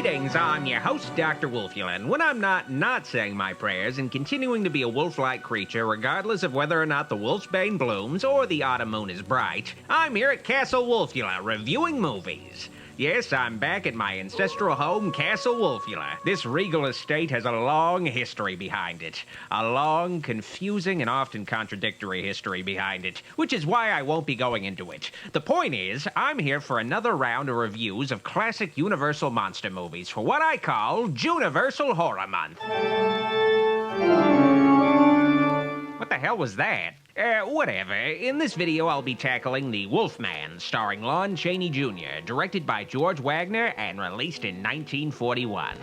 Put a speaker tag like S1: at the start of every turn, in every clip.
S1: Greetings, I'm your host, Dr. Wolfula, and when I'm not saying my prayers and continuing to be a wolf-like creature, regardless of whether or not the wolfsbane blooms or the autumn moon is bright, I'm here at Castle Wolfula, reviewing movies. Yes, I'm back at my ancestral home, Castle Wolfula. This regal estate has a long history behind it. A long, confusing, and often contradictory history behind it, which is why I won't be going into it. The point is, I'm here for another round of reviews of classic Universal monster movies for what I call June-Iversal Horror Month. What the hell was that? Whatever. In this video, I'll be tackling The Wolfman, starring Lon Chaney Jr., directed by George Wagner and released in 1941.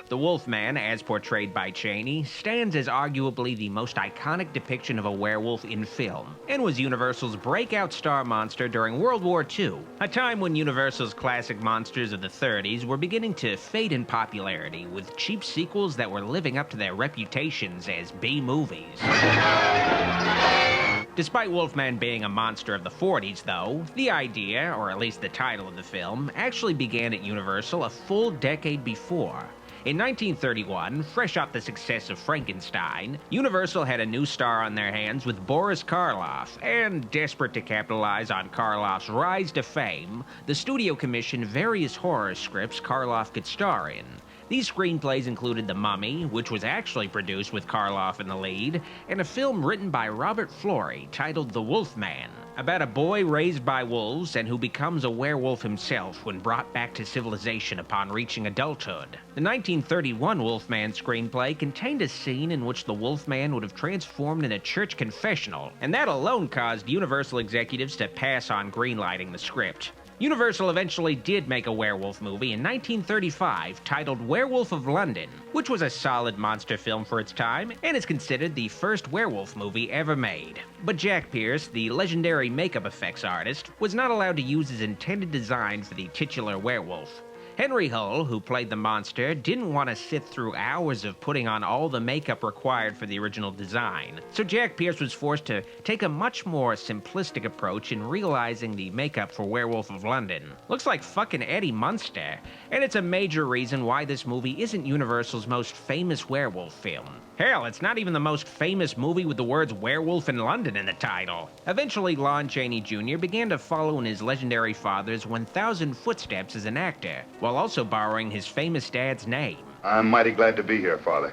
S1: The Wolfman, as portrayed by Chaney, stands as arguably the most iconic depiction of a werewolf in film, and was Universal's breakout star monster during World War II, a time when Universal's classic monsters of the 30s were beginning to fade in popularity, with cheap sequels that were living up to their reputations as B-movies. Despite Wolfman being a monster of the 40s, though, the idea, or at least the title of the film, actually began at Universal a full decade before. In 1931, fresh off the success of Frankenstein, Universal had a new star on their hands with Boris Karloff, and desperate to capitalize on Karloff's rise to fame, the studio commissioned various horror scripts Karloff could star in. These screenplays included The Mummy, which was actually produced with Karloff in the lead, and a film written by Robert Florey titled The Wolfman, about a boy raised by wolves and who becomes a werewolf himself when brought back to civilization upon reaching adulthood. The 1931 Wolfman screenplay contained a scene in which the Wolfman would have transformed in a church confessional, and that alone caused Universal executives to pass on greenlighting the script. Universal eventually did make a werewolf movie in 1935 titled Werewolf of London, which was a solid monster film for its time and is considered the first werewolf movie ever made. But Jack Pierce, the legendary makeup effects artist, was not allowed to use his intended design for the titular werewolf. Henry Hull, who played the monster, didn't want to sit through hours of putting on all the makeup required for the original design, so Jack Pierce was forced to take a much more simplistic approach in realizing the makeup for Werewolf of London. Looks like fucking Eddie Munster, and it's a major reason why this movie isn't Universal's most famous werewolf film. Hell, it's not even the most famous movie with the words Werewolf in London in the title. Eventually, Lon Chaney Jr. began to follow in his legendary father's 1,000 footsteps as an actor, while also borrowing his famous dad's name.
S2: I'm mighty glad to be here, Father.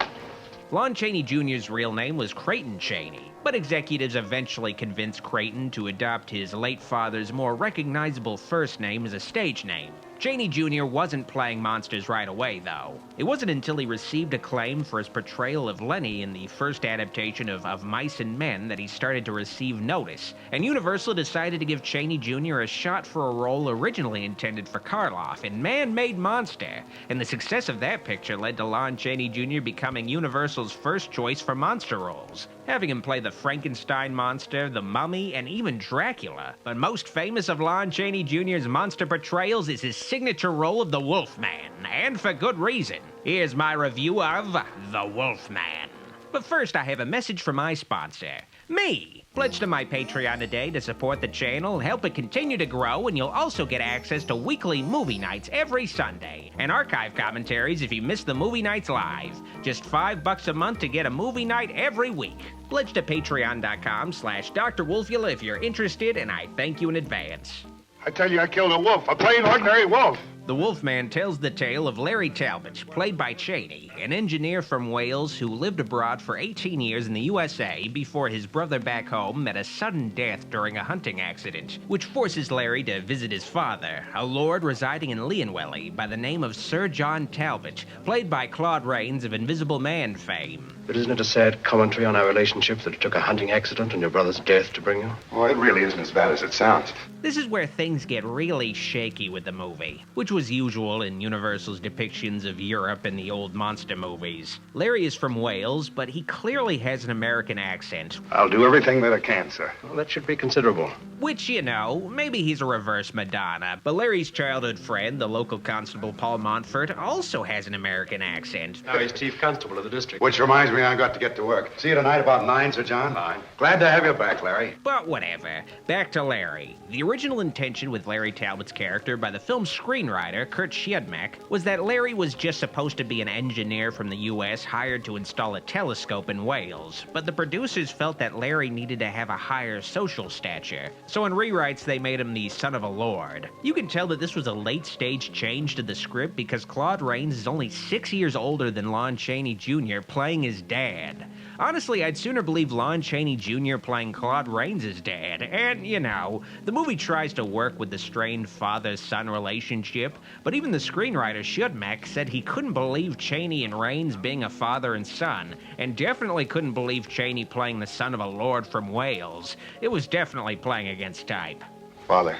S1: Lon Chaney Jr.'s real name was Creighton Chaney, but executives eventually convinced Creighton to adopt his late father's more recognizable first name as a stage name. Chaney Jr. wasn't playing monsters right away, though. It wasn't until he received acclaim for his portrayal of Lenny in the first adaptation of Mice and Men that he started to receive notice, and Universal decided to give Chaney Jr. a shot for a role originally intended for Karloff in Man-Made Monster, and the success of that picture led to Lon Chaney Jr. becoming Universal's first choice for monster roles, having him play the Frankenstein monster, the Mummy, and even Dracula. But most famous of Lon Chaney Jr.'s monster portrayals is his signature role of the Wolfman, and for good reason. Here's my review of The Wolfman. But first, I have a message from my sponsor, me. Pledge to my Patreon today to support the channel, help it continue to grow, and you'll also get access to weekly movie nights every Sunday, and archive commentaries if you miss the movie nights live. Just $5 a month to get a movie night every week. Pledge to patreon.com/Dr. Wolfula if you're interested, and I thank you in advance.
S2: I tell you, I killed a wolf, a plain, ordinary wolf.
S1: The Wolfman tells the tale of Larry Talbot, played by Chaney, an engineer from Wales who lived abroad for 18 years in the USA before his brother back home met a sudden death during a hunting accident, which forces Larry to visit his father, a lord residing in Llanwelly by the name of Sir John Talbot, played by Claude Rains of Invisible Man fame.
S3: But isn't it a sad commentary on our relationship that it took a hunting accident and your brother's death to bring you?
S2: Oh, it really isn't as bad as it sounds.
S1: This is where things get really shaky with the movie, which was usual in Universal's depictions of Europe in the old monster movies. Larry is from Wales, but he clearly has an American accent.
S2: I'll do everything that I can, sir.
S3: Well, that should be considerable.
S1: Which, you know, maybe he's a reverse Madonna, but Larry's childhood friend, the local constable Paul Montfort, also has an American accent.
S3: Now he's chief constable of the district.
S2: Which reminds me, I've got to get to work. See you tonight about 9, Sir John. 9. Glad to have you back, Larry.
S1: But whatever. Back to Larry. The original intention with Larry Talbot's character by the film's screenwriter, Kurt Siodmak, was that Larry was just supposed to be an engineer from the US hired to install a telescope in Wales, but the producers felt that Larry needed to have a higher social stature, so in rewrites they made him the son of a lord. You can tell that this was a late-stage change to the script because Claude Rains is only 6 years older than Lon Chaney Jr. playing his dad. Honestly, I'd sooner believe Lon Chaney Jr. playing Claude Rains' dad, and, you know, the movie tries to work with the strained father-son relationship, but even the screenwriter Siodmak said he couldn't believe Chaney and Rains being a father and son, and definitely couldn't believe Chaney playing the son of a lord from Wales. It was definitely playing against type.
S2: Father,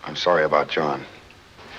S2: I'm sorry about John.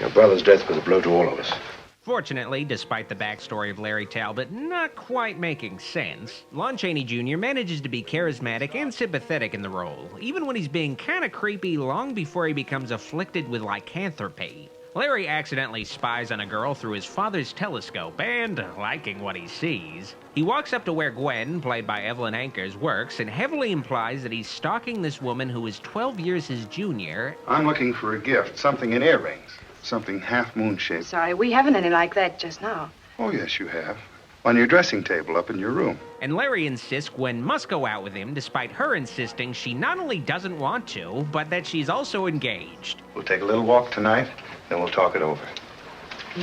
S3: Your brother's death was a blow to all of us.
S1: Fortunately, despite the backstory of Larry Talbot not quite making sense, Lon Chaney Jr. manages to be charismatic and sympathetic in the role, even when he's being kinda creepy long before he becomes afflicted with lycanthropy. Larry accidentally spies on a girl through his father's telescope, and, liking what he sees, he walks up to where Gwen, played by Evelyn Ankers, works and heavily implies that he's stalking this woman who is 12 years his junior.
S2: I'm looking for a gift, something in earrings, something half-moon shaped.
S4: Sorry, we haven't any like that just now.
S2: Oh, yes, you have. On your dressing table up in your room.
S1: And Larry insists Gwen must go out with him despite her insisting she not only doesn't want to, but that she's also engaged.
S2: We'll take a little walk tonight, then we'll talk it over.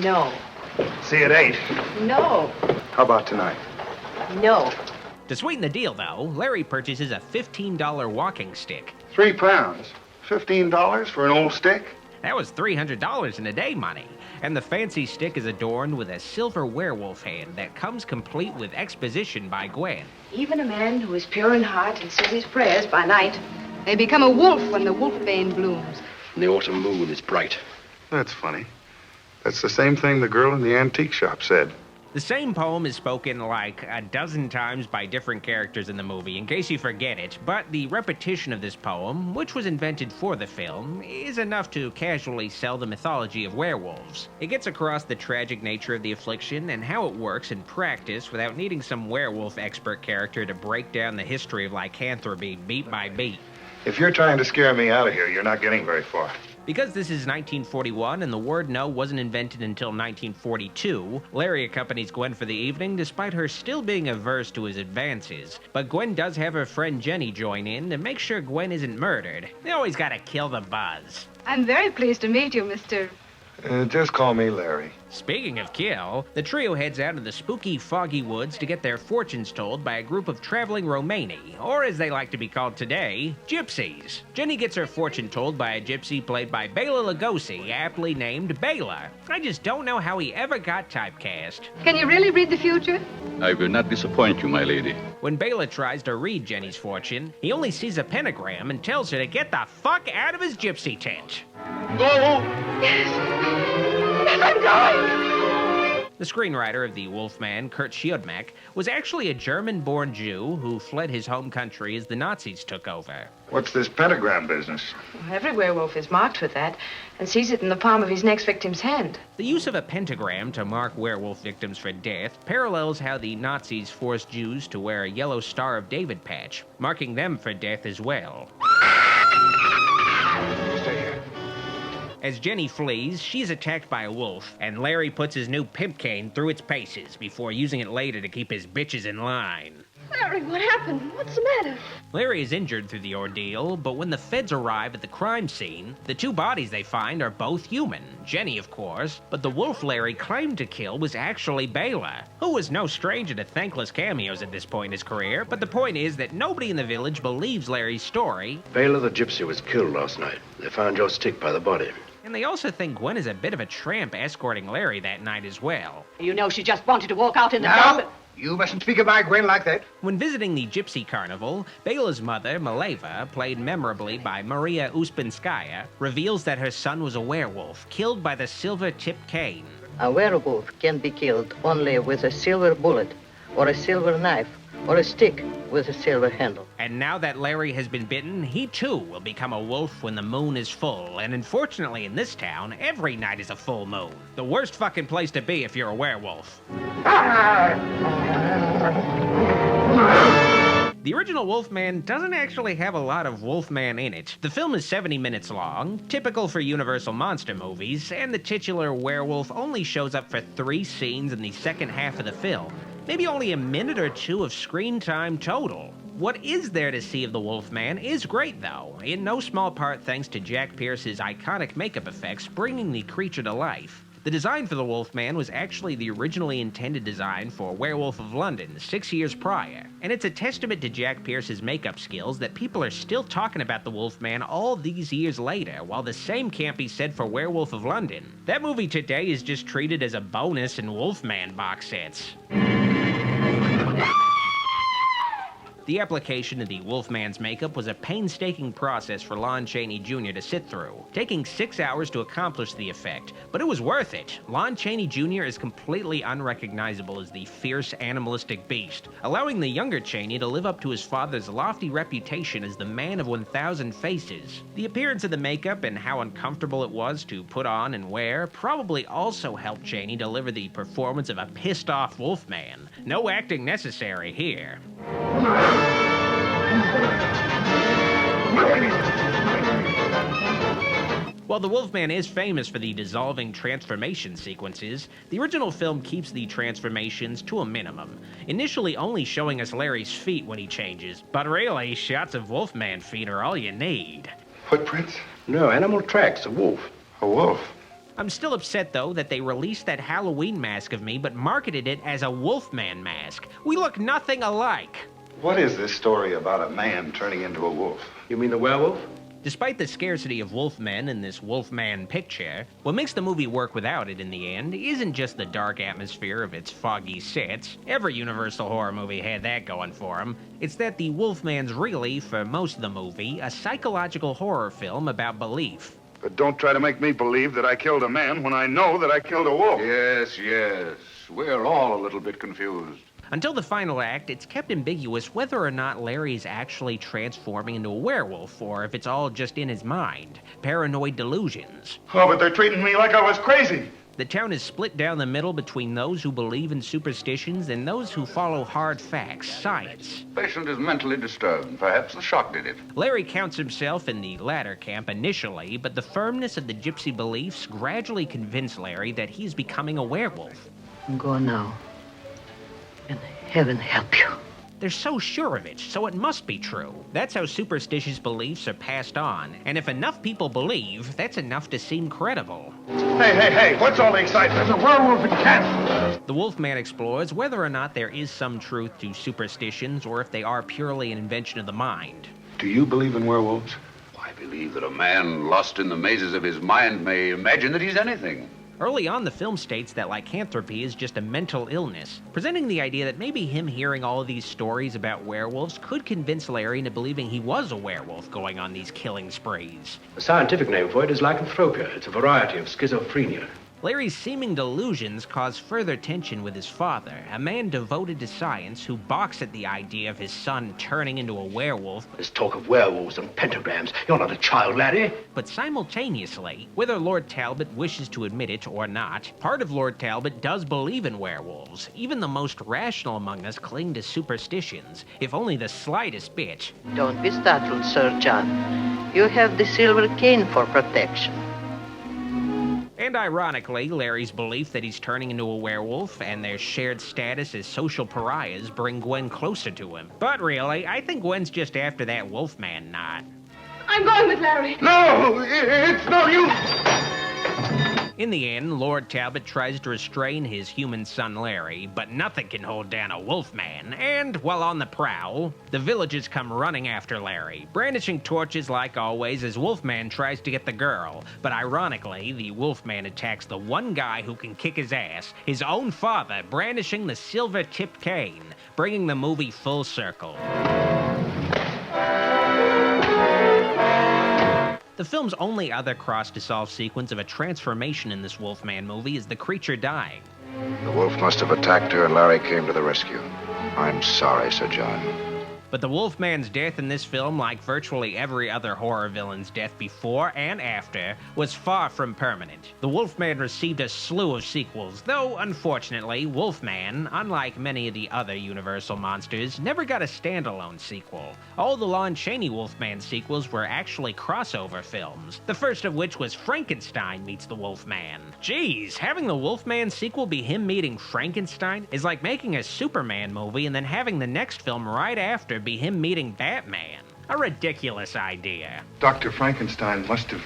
S4: No.
S2: See you at 8.
S4: No.
S2: How about tonight?
S4: No.
S1: To sweeten the deal, though, Larry purchases a $15 walking stick.
S2: 3 pounds. $15 for an old stick?
S1: That was $300 in a day money. And the fancy stick is adorned with a silver werewolf hand that comes complete with exposition by Gwen.
S4: Even a man who is pure in heart and says his prayers by night may become a wolf when the wolfbane blooms.
S3: And the autumn moon is bright.
S2: That's funny. That's the same thing the girl in the antique shop said.
S1: The same poem is spoken like a dozen times by different characters in the movie, in case you forget it, but the repetition of this poem, which was invented for the film, is enough to casually sell the mythology of werewolves. It gets across the tragic nature of the affliction and how it works in practice without needing some werewolf expert character to break down the history of lycanthropy beat by beat.
S2: If you're trying to scare me out of here, you're not getting very far.
S1: Because this is 1941 and the word no wasn't invented until 1942, Larry accompanies Gwen for the evening despite her still being averse to his advances. But Gwen does have her friend Jenny join in to make sure Gwen isn't murdered. They always gotta kill the buzz.
S4: I'm very pleased to meet you, Mr.
S2: Just call me Larry.
S1: Speaking of kill, the trio heads out into the spooky, foggy woods to get their fortunes told by a group of traveling Romani, or as they like to be called today, gypsies. Jenny gets her fortune told by a gypsy played by Bela Lugosi, aptly named Bela. I just don't know how he ever got typecast.
S4: Can you really read the future?
S5: I will not disappoint you, my lady.
S1: When Bela tries to read Jenny's fortune, he only sees a pentagram and tells her to get the fuck out of his gypsy tent.
S2: Go!
S4: Yes, I'm going!
S1: The screenwriter of The Wolfman, Kurt Siodmak, was actually a German-born Jew who fled his home country as the Nazis took over.
S2: What's this pentagram business?
S4: Well, every werewolf is marked with that and sees it in the palm of his next victim's hand.
S1: The use of a pentagram to mark werewolf victims for death parallels how the Nazis forced Jews to wear a yellow Star of David patch, marking them for death as well.
S2: Stay here.
S1: As Jenny flees, she's attacked by a wolf, and Larry puts his new pimp cane through its paces before using it later to keep his bitches in line.
S4: Larry, what happened? What's the matter?
S1: Larry is injured through the ordeal, but when the feds arrive at the crime scene, the two bodies they find are both human. Jenny, of course, but the wolf Larry claimed to kill was actually Bela, who was no stranger to thankless cameos at this point in his career, but the point is that nobody in the village believes Larry's story.
S3: Bela the gypsy was killed last night. They found your stick by the body.
S1: And they also think Gwen is a bit of a tramp escorting Larry that night as well.
S6: You know she just wanted to walk out in the dark.
S7: You mustn't speak of my Gwen like that.
S1: When visiting the Gypsy Carnival, Bela's mother, Mileva, played memorably by Maria Uspinskaya, reveals that her son was a werewolf, killed by the silver-tipped cane.
S6: A werewolf can be killed only with a silver bullet, or a silver knife, or a stick with a silver handle.
S1: And now that Larry has been bitten, he too will become a wolf when the moon is full. And unfortunately in this town, every night is a full moon. The worst fucking place to be if you're a werewolf. The original Wolfman doesn't actually have a lot of Wolfman in it. The film is 70 minutes long, typical for Universal monster movies, and the titular werewolf only shows up for 3 scenes in the second half of the film. Maybe only a minute or 2 of screen time total. What is there to see of the Wolfman is great, though, in no small part thanks to Jack Pierce's iconic makeup effects bringing the creature to life. The design for the Wolfman was actually the originally intended design for Werewolf of London 6 years prior, and it's a testament to Jack Pierce's makeup skills that people are still talking about the Wolfman all these years later, while the same can't be said for Werewolf of London. That movie today is just treated as a bonus in Wolfman box sets. The application of the Wolfman's makeup was a painstaking process for Lon Chaney Jr. to sit through, taking 6 hours to accomplish the effect, but it was worth it. Lon Chaney Jr. is completely unrecognizable as the fierce, animalistic beast, allowing the younger Chaney to live up to his father's lofty reputation as the man of 1,000 faces. The appearance of the makeup and how uncomfortable it was to put on and wear probably also helped Chaney deliver the performance of a pissed-off Wolfman. No acting necessary here. While the Wolfman is famous for the dissolving transformation sequences, the original film keeps the transformations to a minimum, initially only showing us Larry's feet when he changes, but really, shots of Wolfman feet are all you need.
S2: Footprints?
S3: No, animal tracks, a wolf.
S2: A wolf?
S1: I'm still upset, though, that they released that Halloween mask of me but marketed it as a Wolfman mask. We look nothing alike.
S2: What is this story about a man turning into a wolf?
S3: You mean the werewolf?
S1: Despite the scarcity of Wolfmen in this Wolfman picture, what makes the movie work without it in the end isn't just the dark atmosphere of its foggy sets. Every Universal horror movie had that going for them. It's that the Wolfman's really, for most of the movie, a psychological horror film about belief.
S2: But don't try to make me believe that I killed a man when I know that I killed a wolf.
S5: Yes, yes. We're all a little bit confused.
S1: Until the final act, it's kept ambiguous whether or not Larry is actually transforming into a werewolf, or if it's all just in his mind. Paranoid delusions.
S2: Oh, but they're treating me like I was crazy.
S1: The town is split down the middle between those who believe in superstitions and those who follow hard facts, science.
S5: Patient is mentally disturbed. Perhaps the shock did it.
S1: Larry counts himself in the latter camp initially, but the firmness of the gypsy beliefs gradually convince Larry that he's becoming a werewolf.
S6: Go now, and heaven help you.
S1: They're so sure of it, so it must be true. That's how superstitious beliefs are passed on, and if enough people believe, that's enough to seem credible.
S7: Hey, what's all the excitement? There's a werewolf in camp.
S1: The Wolfman explores whether or not there is some truth to superstitions, or if they are purely an invention of the mind.
S2: Do you believe in werewolves?
S5: I believe that a man lost in the mazes of his mind may imagine that he's anything.
S1: Early on, the film states that lycanthropy is just a mental illness, presenting the idea that maybe him hearing all of these stories about werewolves could convince Larry into believing he was a werewolf going on these killing sprees.
S3: The scientific name for it is lycanthropia. It's a variety of schizophrenia.
S1: Larry's seeming delusions cause further tension with his father, a man devoted to science who balks at the idea of his son turning into a werewolf.
S3: There's talk of werewolves and pentagrams. You're not a child, laddie.
S1: But simultaneously, whether Lord Talbot wishes to admit it or not, part of Lord Talbot does believe in werewolves. Even the most rational among us cling to superstitions, if only the slightest bit.
S6: Don't be startled, Sir John. You have the silver cane for protection.
S1: And ironically, Larry's belief that he's turning into a werewolf and their shared status as social pariahs bring Gwen closer to him. But really, I think Gwen's just after that Wolfman knot.
S4: I'm going with Larry.
S2: No, it's no use.
S1: In the end, Lord Talbot tries to restrain his human son Larry, but nothing can hold down a Wolfman, and while on the prowl, the villagers come running after Larry, brandishing torches like always as Wolfman tries to get the girl. But ironically, the Wolfman attacks the one guy who can kick his ass, his own father, brandishing the silver-tipped cane, bringing the movie full circle. The film's only other cross-dissolve sequence of a transformation in this Wolfman movie is the creature dying.
S2: The wolf must have attacked her and Larry came to the rescue. I'm sorry, Sir John.
S1: But the Wolfman's death in this film, like virtually every other horror villain's death before and after, was far from permanent. The Wolfman received a slew of sequels, though unfortunately, Wolfman, unlike many of the other Universal monsters, never got a standalone sequel. All the Lon Chaney Wolfman sequels were actually crossover films, the first of which was Frankenstein meets the Wolfman. Geez, having the Wolfman sequel be him meeting Frankenstein is like making a Superman movie and then having the next film right after be him meeting Batman. A ridiculous idea.
S2: Dr. Frankenstein must have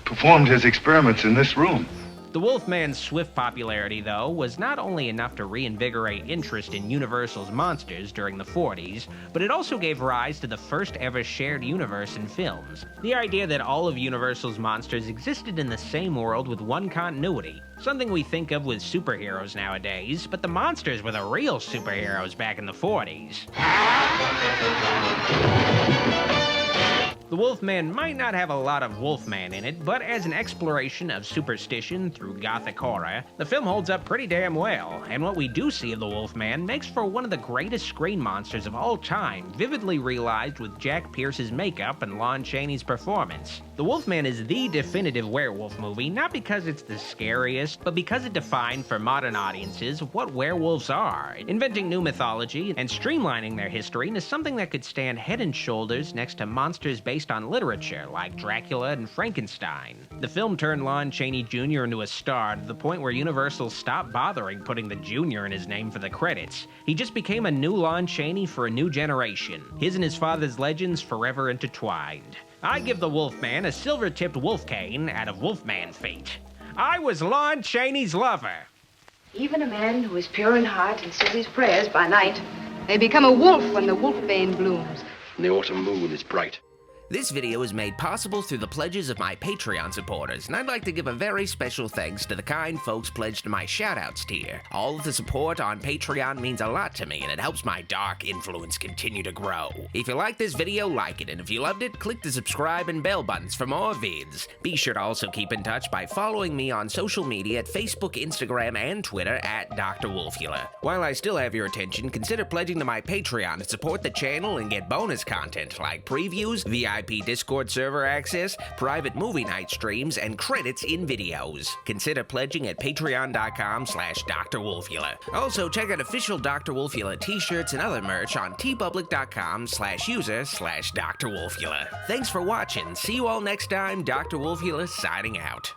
S2: performed his experiments in this room.
S1: The Wolfman's swift popularity, though, was not only enough to reinvigorate interest in Universal's monsters during the 40s, but it also gave rise to the first ever shared universe in films. The idea that all of Universal's monsters existed in the same world with one continuity. Something we think of with superheroes nowadays, but the monsters were the real superheroes back in the 40s. The Wolfman might not have a lot of Wolfman in it, but as an exploration of superstition through gothic horror, the film holds up pretty damn well, and what we do see of the Wolfman makes for one of the greatest screen monsters of all time, vividly realized with Jack Pierce's makeup and Lon Chaney's performance. The Wolfman is the definitive werewolf movie, not because it's the scariest, but because it defined for modern audiences what werewolves are, inventing new mythology and streamlining their history into something that could stand head and shoulders next to monsters based on literature like Dracula and Frankenstein. The film turned Lon Chaney Jr. into a star to the point where Universal stopped bothering putting the Jr. in his name for the credits. He just became a new Lon Chaney for a new generation, his and his father's legends forever intertwined. I give the Wolfman a silver-tipped wolf cane out of Wolfman fate. I was Lon Chaney's lover.
S4: Even a man who is pure in heart and says his prayers by night may become a wolf when the wolfbane blooms.
S3: And the autumn moon is bright.
S8: This video is made possible through the pledges of my Patreon supporters, and I'd like to give a very special thanks to the kind folks pledged to my shoutouts tier. All of the support on Patreon means a lot to me, and it helps my dark influence continue to grow. If you like this video, like it, and if you loved it, click the subscribe and bell buttons for more vids. Be sure to also keep in touch by following me on social media at Facebook, Instagram, and Twitter at Dr. Wolfula. While I still have your attention, consider pledging to my Patreon to support the channel and get bonus content like previews, VIP Discord server access, private movie night streams, and credits in videos. Consider pledging at patreon.com/Dr. Wolfula. Also, check out official Dr. Wolfula t-shirts and other merch on tpublic.com/user/Dr. Wolfula. Thanks for watching. See you all next time. Dr. Wolfula signing out.